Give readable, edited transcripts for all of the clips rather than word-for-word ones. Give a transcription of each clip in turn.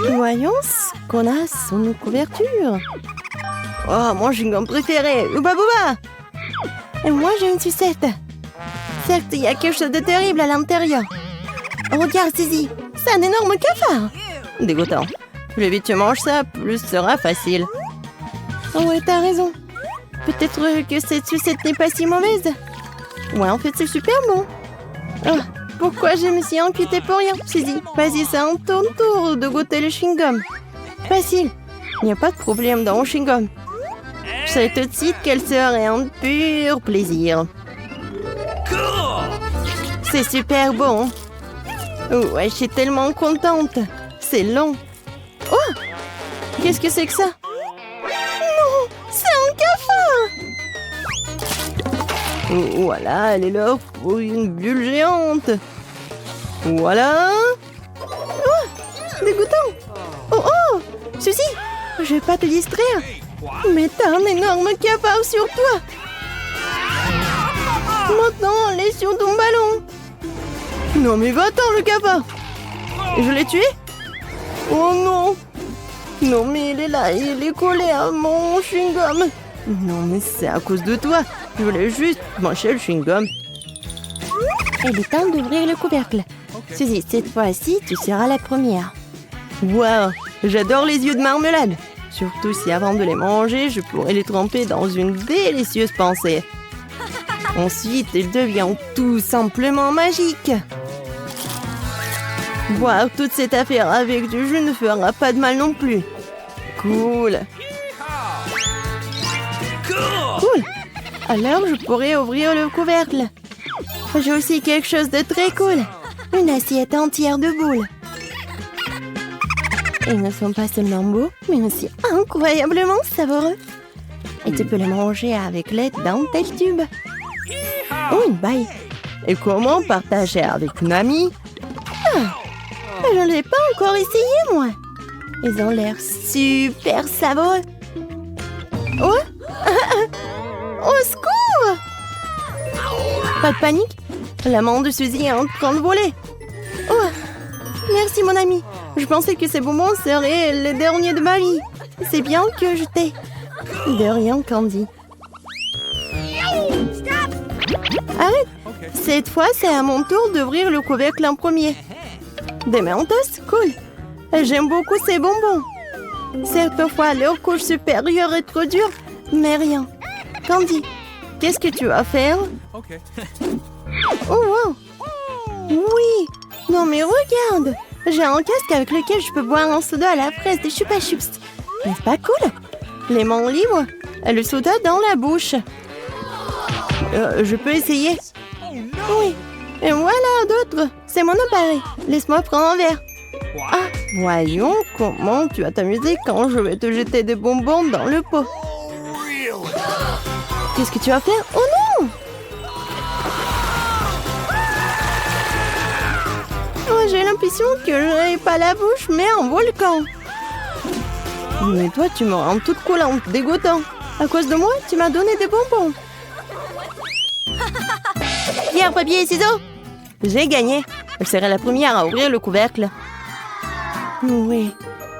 Voyons ce qu'on a sous nos couvertures. Oh, mon chewing-gum préféré, Ouba Booba. Et moi, j'ai une sucette. Certes, il y a quelque chose de terrible à l'intérieur. Oh, regarde, Zizi, c'est un énorme cafard. Dégoûtant. Plus vite tu manges ça, plus ce sera facile. Oh ouais, t'as raison. Peut-être que cette sucette n'est pas si mauvaise. Ouais, en fait, c'est super bon. Oh, pourquoi je me suis inquiétée pour rien? Zizi, vas-y, c'est un ton tour de goûter le chewing-gum. Facile. Il n'y a pas de problème dans mon chewing-gum. Je savais tout de suite qu'elle serait un pur plaisir. C'est super bon. Ouais, je suis tellement contente. C'est long. Oh! Qu'est-ce que c'est que ça? Non! C'est un cafard! Voilà, elle est là pour une bulle géante. Voilà. Oh! Dégoûtant! Oh oh! Suzy! Je vais pas te distraire. Mais t'as un énorme cafard sur toi. Maintenant, elle est sur ton ballon. Non mais va-t'en le cafard. Je l'ai tué? Oh non. Non mais il est là, il est collé à mon chewing-gum. Non mais c'est à cause de toi. Je voulais juste manger le chewing-gum. Il est temps d'ouvrir le couvercle. Suzy, cette fois-ci, tu seras la première. Waouh, j'adore les yeux de marmelade. Surtout si avant de les manger, je pourrais les tremper dans une délicieuse pensée. Ensuite, il devient tout simplement magique. Boire toute cette affaire avec du jus ne fera pas de mal non plus. Cool. Cool. Alors, je pourrais ouvrir le couvercle. J'ai aussi quelque chose de très cool. Une assiette entière de boules. Ils ne sont pas seulement beaux, mais aussi incroyablement savoureux. Et tu peux les manger avec l'aide d'un tel tube. Oh, une baille. Et comment partager avec une amie? Je ne l'ai pas encore essayé, moi. Ils ont l'air super savoureux. Oh! Au secours! Pas de panique. L'amande de Suzy est en train de voler. Oh! Merci, mon ami. Je pensais que ces bonbons seraient les derniers de ma vie. C'est bien que je t'ai. De rien, Candy. Arrête! Cette fois, c'est à mon tour d'ouvrir le couvercle en premier. Des Mentos, cool. J'aime beaucoup ces bonbons. Certaines leur couche supérieure est trop dure, mais rien. Candy, qu'est-ce que tu vas faire? Oh, wow! Oui! Non, mais regarde! J'ai un casque avec lequel je peux boire un soda à la fraise des Chupa Chups. N'est-ce pas cool? Les mains libres, le soda dans la bouche. Je peux essayer? Oui. Et voilà d'autres. C'est mon appareil. Laisse-moi prendre un verre. Ah, voyons comment tu vas t'amuser quand je vais te jeter des bonbons dans le pot. Qu'est-ce que tu vas faire? Oh non! Oh, j'ai l'impression que je n'ai pas la bouche, mais un volcan. Mais toi, tu me rends toute collante, dégoûtant. À cause de moi, tu m'as donné des bonbons. Pierre, papier et ciseaux. J'ai gagné. Je serai la première à ouvrir le couvercle. Oui,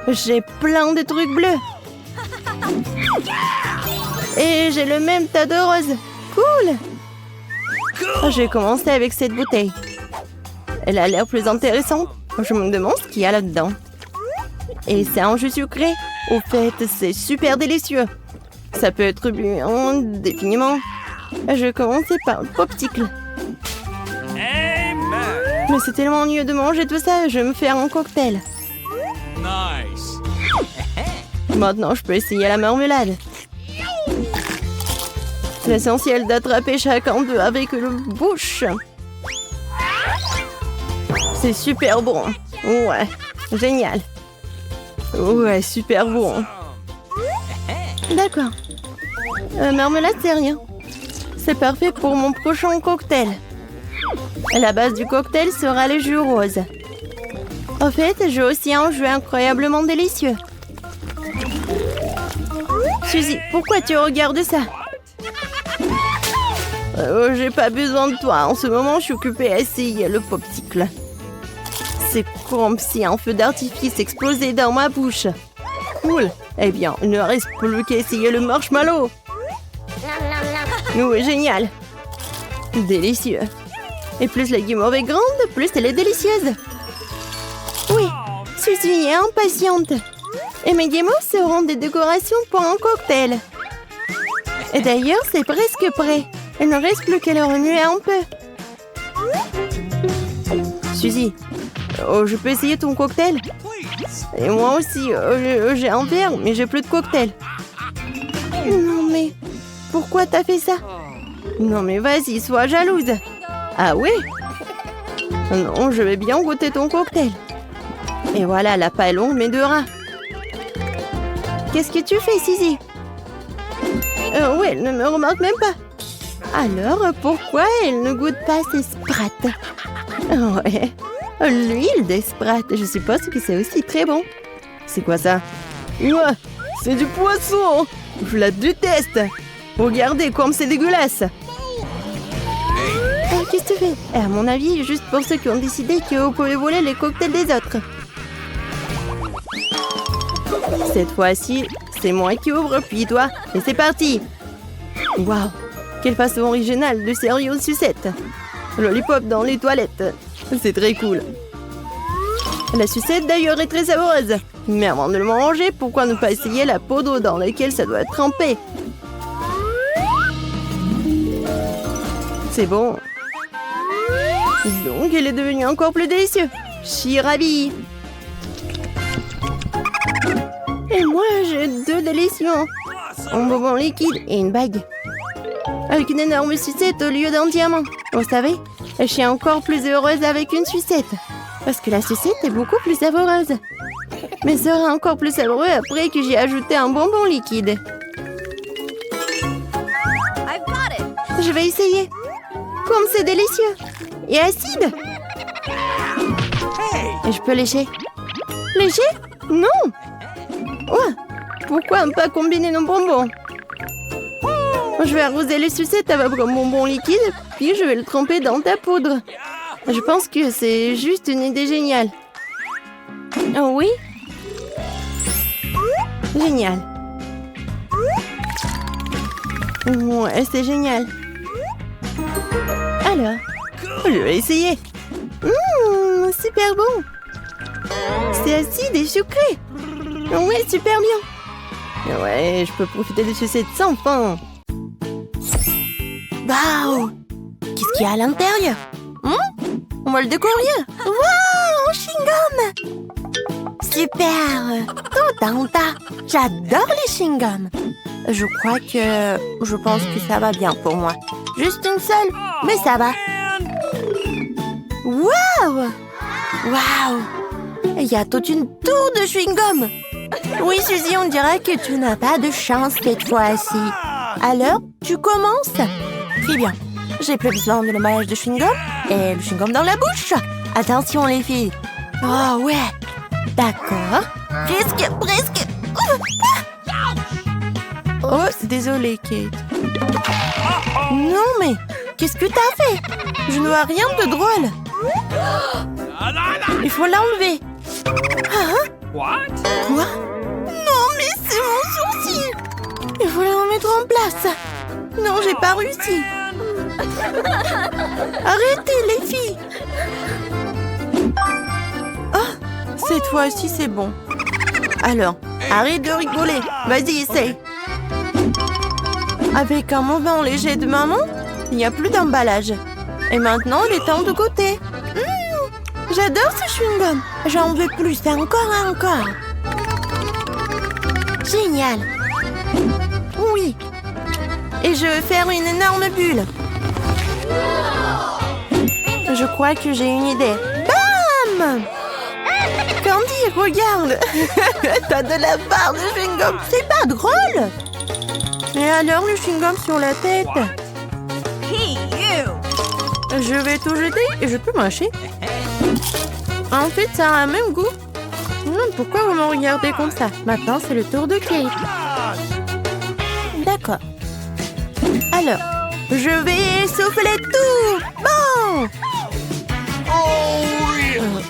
j'ai plein de trucs bleus. Et j'ai le même tas de roses. Cool. Je vais commencer avec cette bouteille. Elle a l'air plus intéressante. Je me demande ce qu'il y a là-dedans. Et c'est un jus sucré. Au fait, c'est super délicieux. Ça peut être bu indéfiniment. Je vais commencer par le popsicle. Mais c'est tellement mieux de manger tout ça, je vais me faire un cocktail. Nice. Maintenant, je peux essayer la marmelade. C'est essentiel d'attraper chacun d'eux avec le bouche. C'est super bon. Ouais, génial. Ouais, super bon. D'accord. Marmelade, c'est rien. C'est parfait pour mon prochain cocktail. La base du cocktail sera le jus rose. En fait, j'ai aussi un jus incroyablement délicieux. Suzy, pourquoi tu regardes ça? J'ai pas besoin de toi. En ce moment, je suis occupée à essayer le popsicle. C'est comme si un feu d'artifice explosait dans ma bouche. Cool. Eh bien, il ne reste plus qu'à essayer le marshmallow. Oui, génial. Délicieux. Et plus la guimauve est grande, plus elle est délicieuse. Oui, Suzy est impatiente. Et mes guimauves seront des décorations pour un cocktail. Et d'ailleurs, c'est presque prêt. Il ne reste plus qu'à le remuer un peu. Suzy, je peux essayer ton cocktail? Et moi aussi, j'ai un verre, mais j'ai plus de cocktail. Non mais, pourquoi t'as fait ça? Non mais vas-y, sois jalouse. Ah oui? Non, je vais bien goûter ton cocktail. Et voilà, la paille longue, mais de rat. Qu'est-ce que tu fais, Suzy? Oui, elle ne me remarque même pas. Alors, pourquoi elle ne goûte pas ses sprattes? Ouais, l'huile des sprattes, je suppose que c'est aussi très bon. C'est quoi ça? Ouais, c'est du poisson. Je la déteste. Regardez comme c'est dégueulasse. Qu'est-ce que tu fais? À mon avis, juste pour ceux qui ont décidé que vous pouvez voler les cocktails des autres. Cette fois-ci, c'est moi qui ouvre, puis toi. Et c'est parti. Waouh, quelle façon originale de servir une sucette. Lollipop dans les toilettes. C'est très cool. La sucette d'ailleurs est très savoureuse. Mais avant de le manger, pourquoi ne pas essayer la poudre dans laquelle ça doit être trempé? C'est bon. Donc, elle est devenue encore plus délicieuse. Je suis ravie. Et moi, j'ai 2 délicieux. Un bonbon liquide et une bague. Avec une énorme sucette au lieu d'un diamant. Vous savez, je suis encore plus heureuse avec une sucette. Parce que la sucette est beaucoup plus savoureuse. Mais sera encore plus savoureux après que j'ai ajouté un bonbon liquide. Je vais essayer. Comme c'est délicieux. Et acide. Et je peux lécher. Lécher? Non. Ouais. Pourquoi ne pas combiner nos bonbons? Je vais arroser les sucettes avec un bonbon liquide, puis je vais le tremper dans ta poudre. Je pense que c'est juste une idée géniale. Oh oui? Génial. Ouais, c'est génial. Alors, je vais essayer. Super bon. C'est acide et sucré. Ouais, super bien. Ouais, je peux profiter de sucettes sans fin. Waouh! Qu'est-ce qu'il y a à l'intérieur? On va le découvrir. Waouh! Un chewing-gum! Super! Tout un tas. J'adore les chewing-gums. Je pense que ça va bien pour moi. Juste une seule, mais ça va. Waouh! Waouh! Il y a toute une tour de chewing-gum. Oui, Suzy, on dirait que tu n'as pas de chance cette fois-ci. Alors, tu commences? Très bien. J'ai plus besoin de l'emballage de chewing-gum et le chewing-gum dans la bouche. Attention, les filles. Oh, ouais. D'accord. Presque. Oh, désolée, Kate. Non, mais qu'est-ce que t'as fait? Je ne vois rien de drôle. Il faut l'enlever. Hein? Quoi? Non, mais c'est mon sourcil. Il faut le remettre en place. Non, j'ai pas réussi. Arrêtez, les filles. Oh, cette fois-ci, c'est bon. Alors, arrête de rigoler. Vas-y, essaye. Avec un mouvement léger de maman, il n'y a plus d'emballage. Et maintenant, il est temps de goûter. J'adore ce chewing-gum. J'en veux plus, encore et encore. Génial. Oui. Et je vais faire une énorme bulle. Je crois que j'ai une idée. Bam! Candy, regarde. T'as de la barre de chewing-gum. C'est pas drôle. Et alors le chewing-gum sur la tête? Je vais tout jeter et je peux mâcher. En fait, ça a un même goût. Pourquoi vous me regardez comme ça? Maintenant, c'est le tour de Kate. D'accord. Alors, je vais souffler tout. Bon.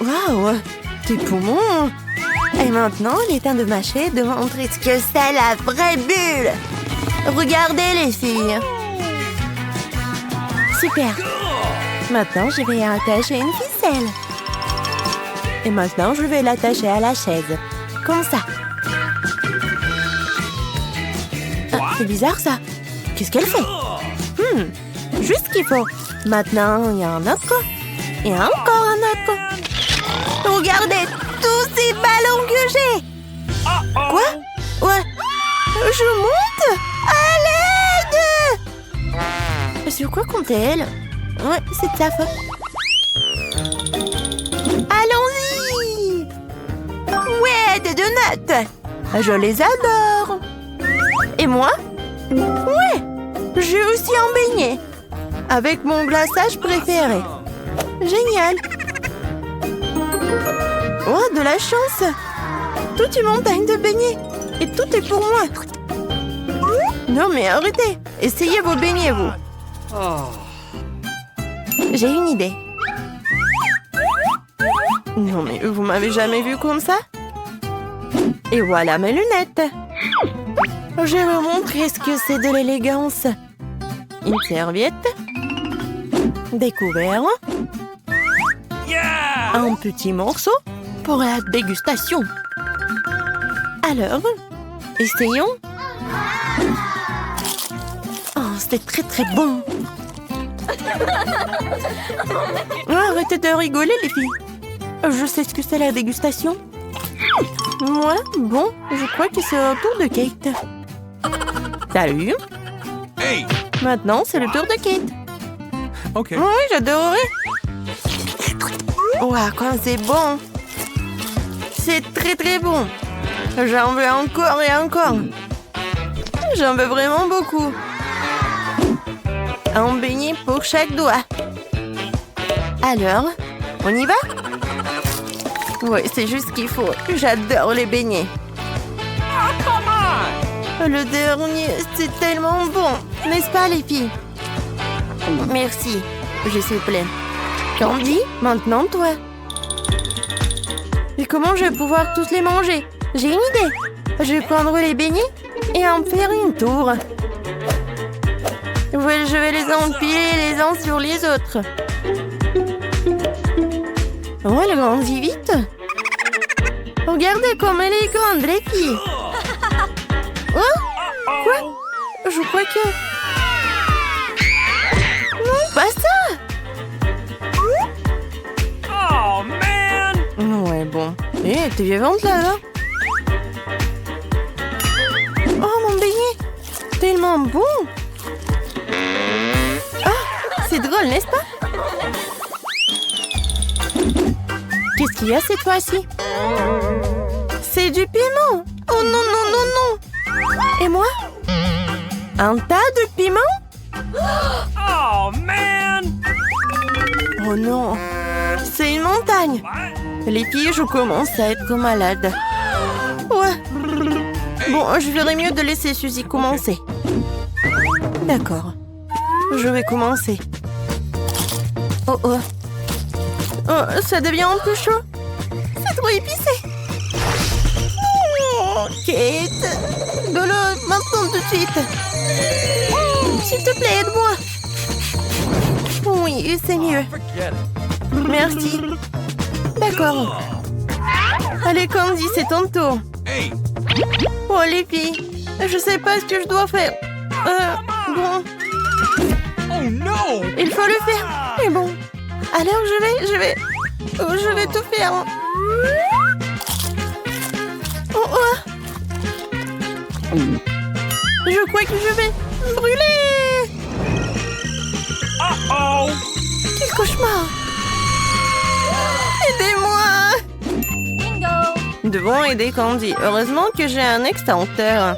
Waouh, tes poumons. Et maintenant, il est temps de mâcher et de montrer ce que c'est la vraie bulle. Regardez les filles. Super. Maintenant, je vais attacher une ficelle. Et maintenant, je vais l'attacher à la chaise. Comme ça. Ah, c'est bizarre ça. Qu'est-ce qu'elle fait? Juste ce qu'il faut. Maintenant, il y a un autre quoi. Et encore un autre quoi. Regardez tous ces ballons que j'ai. Quoi? Ouais. Je monte? À l'aide! Sur quoi comptait-elle? Ouais, c'est de sa faute. Allons-y! Ouais, des donuts! Je les adore! Et moi? Ouais! J'ai aussi un beignet! Avec mon glaçage préféré. Génial! Oh, de la chance! Toute une montagne de beignets! Et tout est pour moi! Non mais arrêtez! Essayez vos beignets, vous! J'ai une idée. Non mais vous m'avez jamais vu comme ça? Et voilà mes lunettes. Je vais vous montrer ce que c'est de l'élégance. Une serviette. Des couverts. Un petit morceau pour la dégustation. Alors, essayons. Oh, c'est très très bon. Arrêtez de rigoler les filles. Je sais ce que c'est la dégustation. Moi, bon, je crois que c'est au tour de Kate. Salut. Hey. Maintenant, c'est le tour de Kate. Ok. Oui, j'adorerais. Ouah, quand c'est bon. C'est très très bon. J'en veux encore et encore. J'en veux vraiment beaucoup. Un beignet pour chaque doigt. Alors, on y va? Oui, c'est juste ce qu'il faut. J'adore les beignets. Le dernier, c'est tellement bon. N'est-ce pas, les filles? Merci. Je suis pleine. Candy, maintenant toi. Et comment je vais pouvoir tous les manger? J'ai une idée. Je vais prendre les beignets et en faire une tour. Ouais, je vais les empiler les uns sur les autres. Oh, elle grandit vite. Regardez comme elle est grande, les filles. Oh, quoi? Je crois que... Non, pas ça. Oh, man! Ouais, bon. Eh, t'es vivante là. Oh, mon beignet. Tellement bon. Ah, c'est drôle, n'est-ce pas? Qu'est-ce qu'il y a cette fois-ci? C'est du piment. Oh non, non, non, non. Et moi? Un tas de piment? Oh, man! Oh non. C'est une montagne. Les filles, je commence à être malade. Ouais. Bon, je ferais mieux de laisser Suzy commencer. D'accord. Je vais commencer. Oh oh. Oh, ça devient un peu chaud. C'est trop épicé. Oh, Kate. De l'eau, maintenant tout de suite. S'il te plaît, aide-moi. Oui, c'est mieux. Merci. D'accord. Allez, Candy, c'est ton tour. Hey. Oh, les filles, je sais pas ce que je dois faire. Bon, Oh no! il faut le faire. Mais bon, alors je vais tout faire. Oh, oh. Je crois que je vais brûler. Uh-oh! Quel cauchemar. Aidez-moi. Nous devons aider Candy. Heureusement que j'ai un extincteur.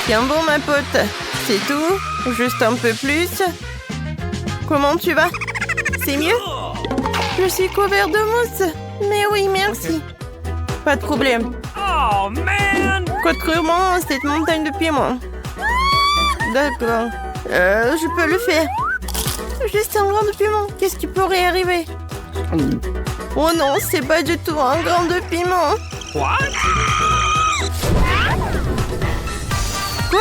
Tiens bon, ma pote. C'est tout? Juste un peu plus? Comment tu vas? C'est mieux? Je suis couvert de mousse. Mais oui, merci. Pas de problème. Oh, man! Contrairement à cette montagne de piment. D'accord. Je peux le faire. Juste un grain de piment. Qu'est-ce qui pourrait arriver? Oh non, c'est pas du tout un grain de piment. What? Quoi?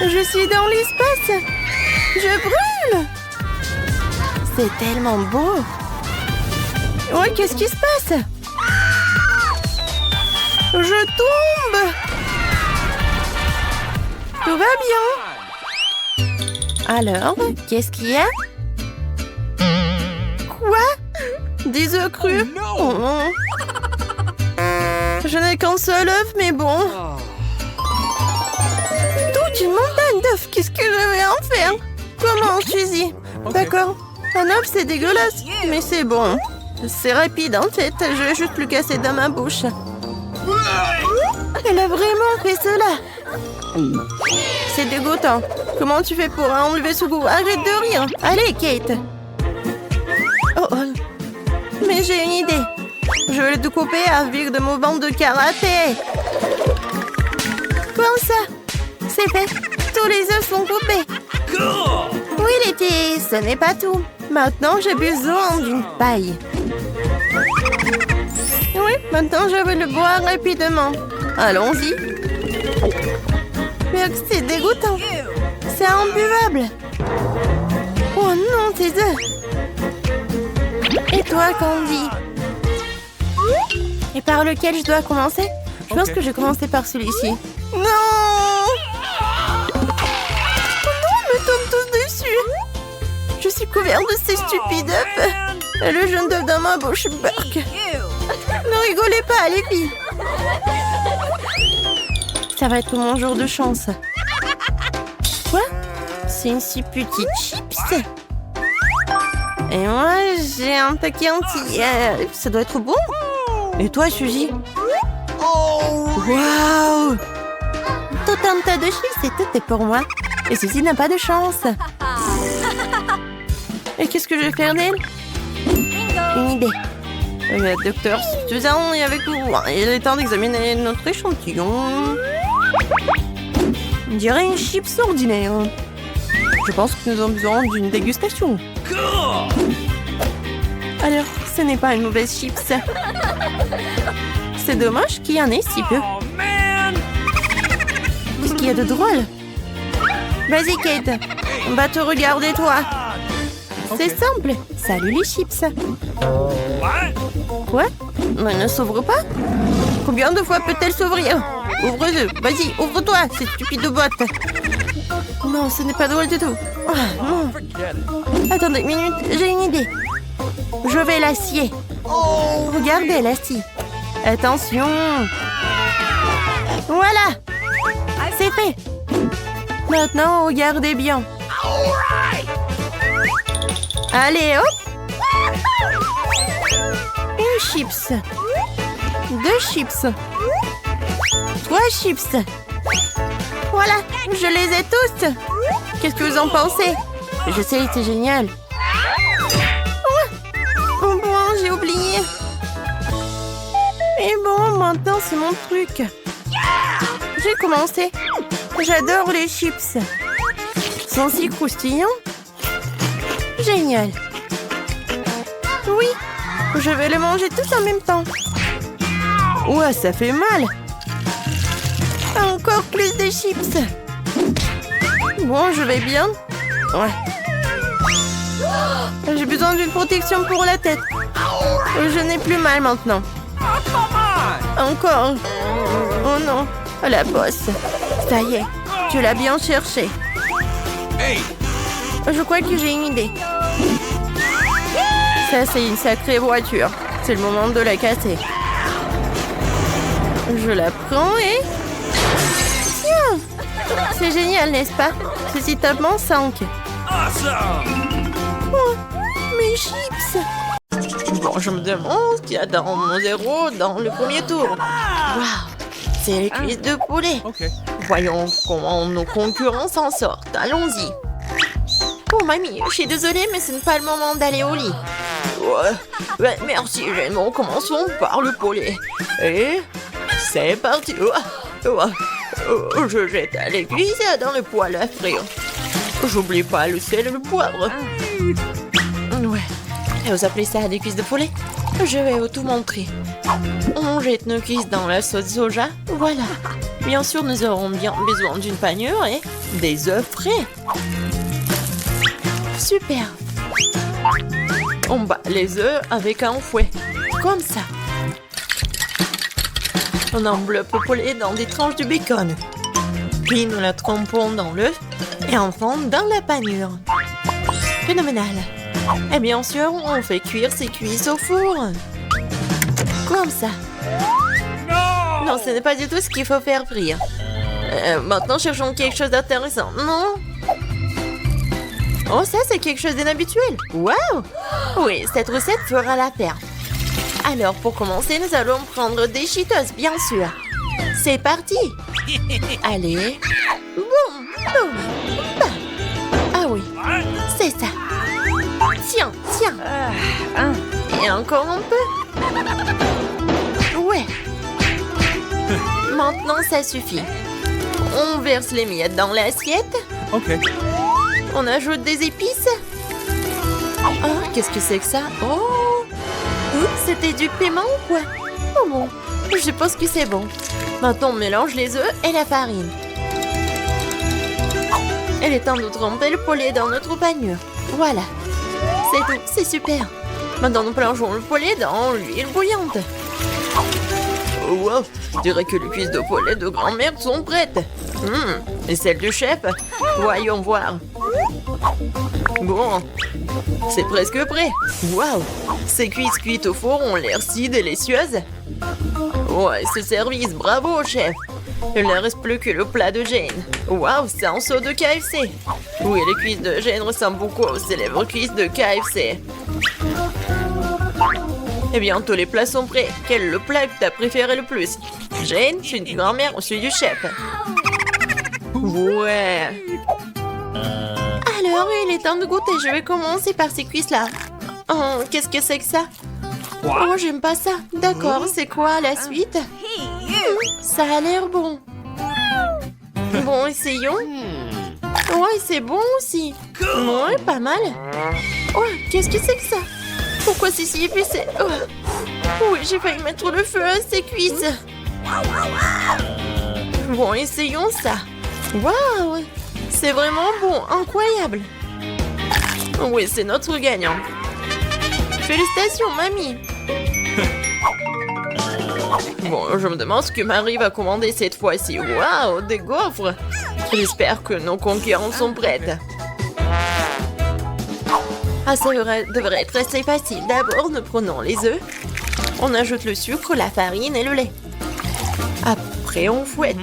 Je suis dans l'espace. Je brûle. C'est tellement beau. Ouais, qu'est-ce qui se passe? Je tombe. Tout va bien. Alors, qu'est-ce qu'il y a? Quoi? Des œufs crus? Oh non. Je n'ai qu'un seul œuf, mais bon. Toute une montagne d'œufs. Qu'est-ce que je vais en faire? Comment, Suzy? D'accord. Un œuf, c'est dégueulasse, mais c'est bon. C'est rapide, en fait. Je vais juste le casser dans ma bouche. Elle a vraiment fait cela. C'est dégoûtant. Comment tu fais pour enlever ce goût? Arrête de rire. Allez, Kate. Oh, oh. Mais j'ai une idée. Je vais le découper avec de mouvements de karaté. Comme ça. C'est fait. Tous les œufs sont coupés. Cool. Oui, Letty, ce n'est pas tout. Maintenant, j'ai besoin d'une paille. Oui, maintenant, je vais le boire rapidement. Allons-y. Mais c'est dégoûtant. C'est imbuvable. Oh non, tes œufs. Et toi, Candy? Et par lequel je dois commencer? Je pense que je vais commencer par celui-ci. Non! Oh non, me tombe tous dessus. Je suis couvert de ces stupides œufs. Et le jaune d'œuf dans ma bouche, bark. Ne rigolez pas, les filles. Ça va être mon jour de chance. Quoi? C'est une si petite chips. Et moi, j'ai un paquet entier. Ça doit être bon. Et toi, Suzy? Waouh! Tout un tas de chips et tout est pour moi. Et Suzy n'a pas de chance. Et qu'est-ce que je vais faire d'elle? Une idée. Le docteur Suzanne est avec nous. Il est temps d'examiner notre échantillon. On dirait une chips ordinaire. Je pense que nous avons besoin d'une dégustation. Alors, ce n'est pas une mauvaise chips. C'est dommage qu'il y en ait si peu. Oh man! Qu'est-ce qu'il y a de drôle? Vas-y, Kate. On va te regarder, toi. C'est simple. Salut les chips. What? Quoi? Elle ne s'ouvre pas? Combien de fois peut-elle s'ouvrir? Ouvre-le. Vas-y, ouvre-toi, cette stupide boîte. Non, ce n'est pas drôle du tout. Ah, non. Forget it. Attendez une minute, j'ai une idée. Je vais la scier. Regardez, la scie. Attention. Voilà. C'est fait. Maintenant, regardez bien. Allez, hop. Une chips. 2 chips. 3 chips. Voilà, je les ai tous. Qu'est-ce que vous en pensez? Je sais, c'est génial. Oh bon, j'ai oublié. Et bon, maintenant c'est mon truc. J'ai commencé. J'adore les chips. Ils sont si croustillants. Génial. Oui, je vais les manger tous en même temps. Ouais, ça fait mal. Encore plus de chips. Bon, je vais bien. Ouais. J'ai besoin d'une protection pour la tête. Je n'ai plus mal maintenant. Encore. Oh non. La bosse. Ça y est. Tu l'as bien cherché. Hey! Je crois que j'ai une idée. Ça, c'est une sacrée voiture. C'est le moment de la casser. Je la prends et... Tiens! C'est génial, n'est-ce pas? Ceci tape mon 5. Awesome! Oh, mes chips! Bon, je me demande ce qu'il y a dans mon 0 dans le premier tour. Waouh! C'est les cuisses de poulet. Okay. Voyons comment nos concurrents s'en sortent. Allons-y. Oh, mamie, je suis désolée, mais ce n'est pas le moment d'aller au lit. Ouais, merci, Gémeaux. Commençons par le poulet. Et c'est parti. Je jette les cuisses dans le poêle à frire. J'oublie pas le sel et le poivre. Ouais. Et vous appelez ça des cuisses de poulet? Je vais tout montrer. On jette nos cuisses dans la sauce soja. Voilà. Bien sûr, nous aurons bien besoin d'une panure et des œufs frais. Super. On bat les œufs avec un fouet. Comme ça. On enveloppe le poulet dans des tranches de bacon. Puis nous la trempons dans l'œuf et enfin dans la panure. Phénoménal. Et bien sûr, on fait cuire ses cuisses au four. Comme ça. Non, ce n'est pas du tout ce qu'il faut faire frire. Maintenant, cherchons quelque chose d'intéressant. Non? Oh, ça, c'est quelque chose d'inhabituel. Waouh! Oui, cette recette fera l'affaire. Alors, pour commencer, nous allons prendre des Cheetos, bien sûr. C'est parti! Allez. Boum! Boum! Bam! Ah oui, c'est ça. Tiens, tiens. Et encore un peu. Ouais. Maintenant, ça suffit. On verse les miettes dans l'assiette. Okay. On ajoute des épices. Oh, qu'est-ce que c'est que ça? Oh! Oups, c'était du piment ou quoi? Oh bon, je pense que c'est bon. Maintenant, on mélange les œufs et la farine. Il est temps de tremper le poulet dans notre panure. Voilà. C'est tout, c'est super. Maintenant, nous plongeons le poulet dans l'huile bouillante. Oh, wow, je dirais que les cuisses de poulet de grand-mère sont prêtes. Et celles du chef? Voyons voir. Bon, c'est presque prêt. Waouh, ces cuisses cuites au four ont l'air si délicieuses. Ouais, ce service, bravo, chef. Il ne reste plus que le plat de Jane. Waouh, c'est un saut de KFC. Oui, les cuisses de Jane ressemblent beaucoup aux célèbres cuisses de KFC. Et bientôt les plats sont prêts. Quel est le plat que t'as préféré le plus? Jane, je suis une grand-mère ou celui du chef? Ouais. Alors, il est temps de goûter. Je vais commencer par ces cuisses-là. Oh, qu'est-ce que c'est que ça? Oh, j'aime pas ça. D'accord, c'est quoi la suite? Ça a l'air bon. Bon, essayons. Ouais, c'est bon aussi. Ouais, pas mal. Oh, qu'est-ce que c'est que ça? Pourquoi c'est si épicé? Oh. Oui, j'ai failli mettre le feu à ces cuisses. Bon, essayons ça. Waouh! C'est vraiment bon, incroyable. Oui, c'est notre gagnant. Félicitations, mamie. Bon, je me demande ce que Marie va commander cette fois-ci. Waouh, des gaufres. J'espère que nos concurrents sont prêtes. Ah, ça devrait être assez facile. D'abord, nous prenons les œufs. On ajoute le sucre, la farine et le lait. Après, on fouette.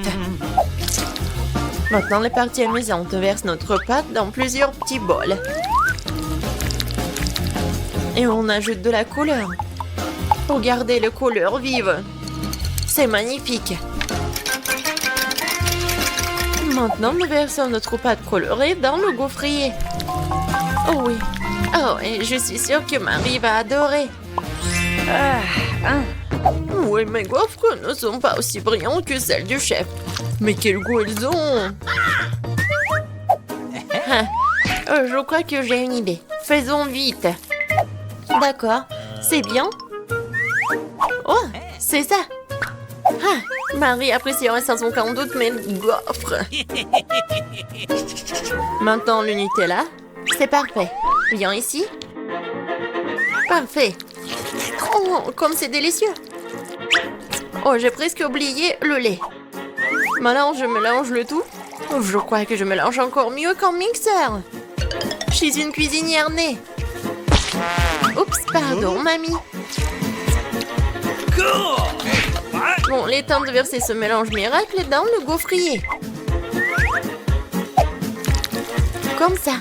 Maintenant, les parties amusantes. On verse notre pâte dans plusieurs petits bols. Et on ajoute de la couleur. Regardez les couleurs vives. C'est magnifique. Maintenant, nous versons notre pâte colorée dans le gaufrier. Oh oui. Oh, et je suis sûre que Marie va adorer. Oui, mes gaufres ne sont pas aussi brillants que celles du chef. Mais quel goût ils ont! Je crois que j'ai une idée. Faisons vite. D'accord, c'est bien. Oh, c'est ça. Marie appréciera sans aucun doute mes gaufres. Maintenant, le Nutella. C'est parfait. Viens ici. Parfait. Oh, comme c'est délicieux. Oh, j'ai presque oublié le lait. Maintenant, je mélange le tout. Je crois que je mélange encore mieux qu'en mixeur. Je suis une cuisinière née. Oups, pardon, mamie. Bon, il est temps de verser ce mélange miracle dans le gaufrier. Comme ça.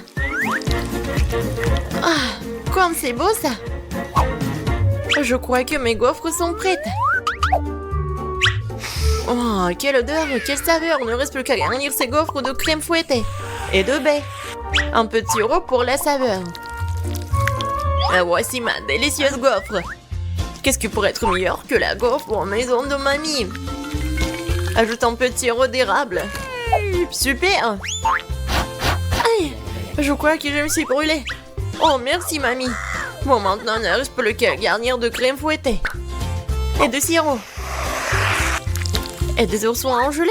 Ah, comme c'est beau ça. Je crois que mes gaufres sont prêtes. Oh, quelle odeur, quelle saveur. Il ne reste plus qu'à garnir ces gaufres de crème fouettée et de baie. Un peu de sirop pour la saveur. Voici ma délicieuse gaufre. Qu'est-ce qui pourrait être meilleur que la gaufre en maison de mamie? Ajoute un peu de sirop d'érable. Super. Aïe, je crois que je me suis brûlée. Oh, merci mamie. Bon, maintenant, ne reste plus qu'à garnir de crème fouettée. Et de sirop. Et des oursons en gelée.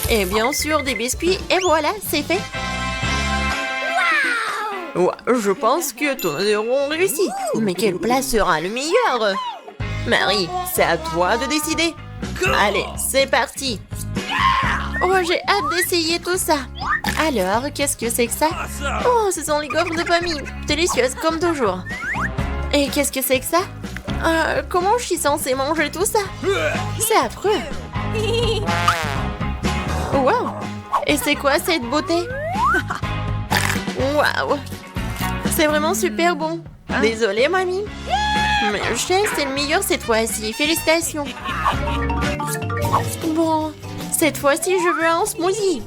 Et bien sûr, des biscuits. Et voilà, c'est fait. Ouais, je pense que tous nos héros ont réussi. Mais quel plat sera le meilleur? Marie, c'est à toi de décider. Allez, c'est parti. Oh, j'ai hâte d'essayer tout ça. Alors, qu'est-ce que c'est que ça? Oh, ce sont les gaufres de famille. Délicieuses comme toujours. Et qu'est-ce que c'est que ça? Comment je suis censée manger tout ça? C'est affreux. Wow. Et c'est quoi cette beauté? Waouh. C'est vraiment super bon. Désolée, mamie. Mais le chef, c'est le meilleur cette fois-ci. Félicitations. Bon, cette fois-ci, je veux un smoothie.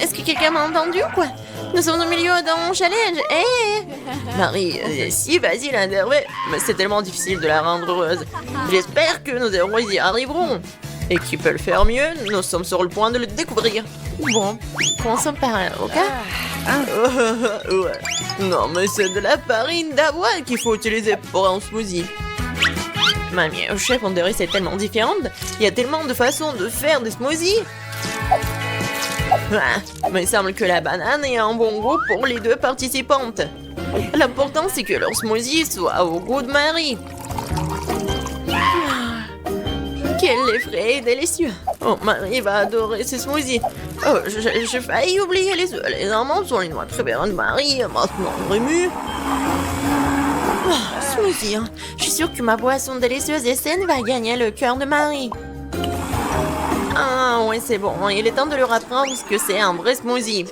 Est-ce que quelqu'un m'a entendu ou quoi? Nous sommes au milieu d'un challenge. Hey! Marie, si, vas-y, l'interview. Mais c'est tellement difficile de la rendre heureuse. J'espère que nos héros y arriveront. Et qui peut le faire mieux, nous sommes sur le point de le découvrir. Bon, commençons par un, ok? Ouais. Non, mais c'est de la farine d'avoine qu'il faut utiliser pour un smoothie. Mamie, chef, on dirait que c'est tellement différent. Il y a tellement de façons de faire des smoothies. Mais il semble que la banane ait un bon goût pour les deux participantes. L'important, c'est que leur smoothie soit au goût de Marie. Quel lait frais et délicieux. Oh, Marie va adorer ce smoothie. Oh, j'ai failli oublier les œufs. Les amandes sont les noix préférées de Marie. Maintenant, Rému. Oh, smoothie. Je suis sûre que ma boisson délicieuse et saine va gagner le cœur de Marie. Ah, ouais, c'est bon. Il est temps de leur apprendre ce que c'est un vrai smoothie.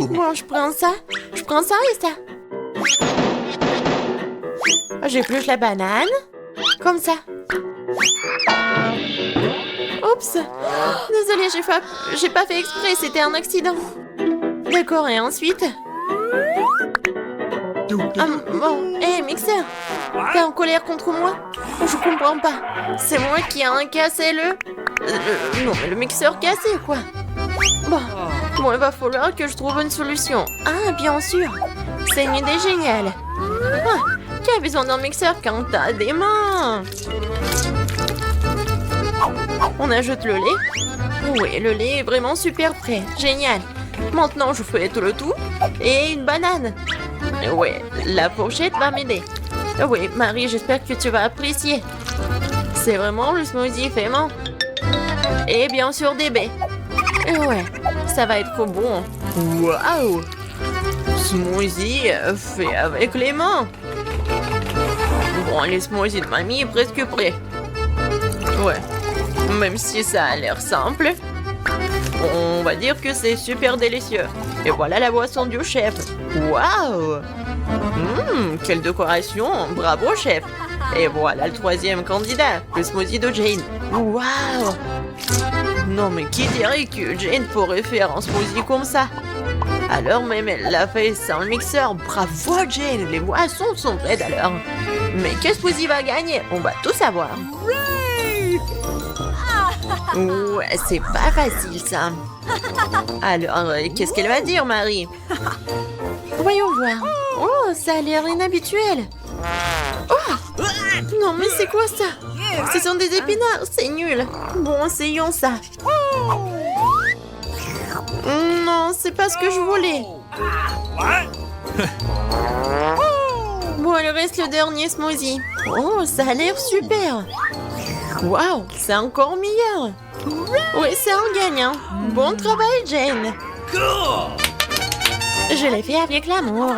Bon, je prends ça. Je prends ça et ça. J'épluche la banane. Comme ça. Oups. Désolée, j'ai pas fait exprès. C'était un accident. D'accord, et ensuite... bon, hé, mixeur. T'es en colère contre moi? Je comprends pas. C'est moi qui ai cassé non, mais le mixeur cassé, quoi. Bon, il va falloir que je trouve une solution. Ah, bien sûr. C'est une idée géniale. Qui a besoin d'un mixeur quand t'as des mains? On ajoute le lait. Oui, le lait est vraiment super prêt. Génial. Maintenant, je fais tout le tout. Et une banane. Oui, la fourchette va m'aider. Oui, Marie, j'espère que tu vas apprécier. C'est vraiment le smoothie fait main. Et bien sûr des baies. Ouais, ça va être trop bon. Waouh! Smoothie fait avec les mains. Bon, les smoothies de mamie est presque prêt. Ouais, même si ça a l'air simple, on va dire que c'est super délicieux. Et voilà la boisson du chef. Waouh! Quelle décoration! Bravo, chef! Et voilà le troisième candidat, le smoothie de Jane. Waouh! Non, mais qui dirait que Jane pourrait faire un smoothie comme ça? Alors même elle l'a fait sans le mixeur. Bravo, Jane! Les boissons sont prêtes alors. Mais quel smoothie va gagner? On va tout savoir. Ouais, c'est pas facile ça. Alors, qu'est-ce qu'elle va dire, Marie? Voyons voir. Oh, ça a l'air inhabituel. Oh! Non, mais c'est quoi ça? Ce sont des épinards, c'est nul. Bon, essayons ça. Non, c'est pas ce que je voulais. Bon, il reste le dernier smoothie. Oh, ça a l'air super. Waouh, c'est encore meilleur. Oui, c'est un gagnant. Bon travail, Jane. Je l'ai fait avec l'amour.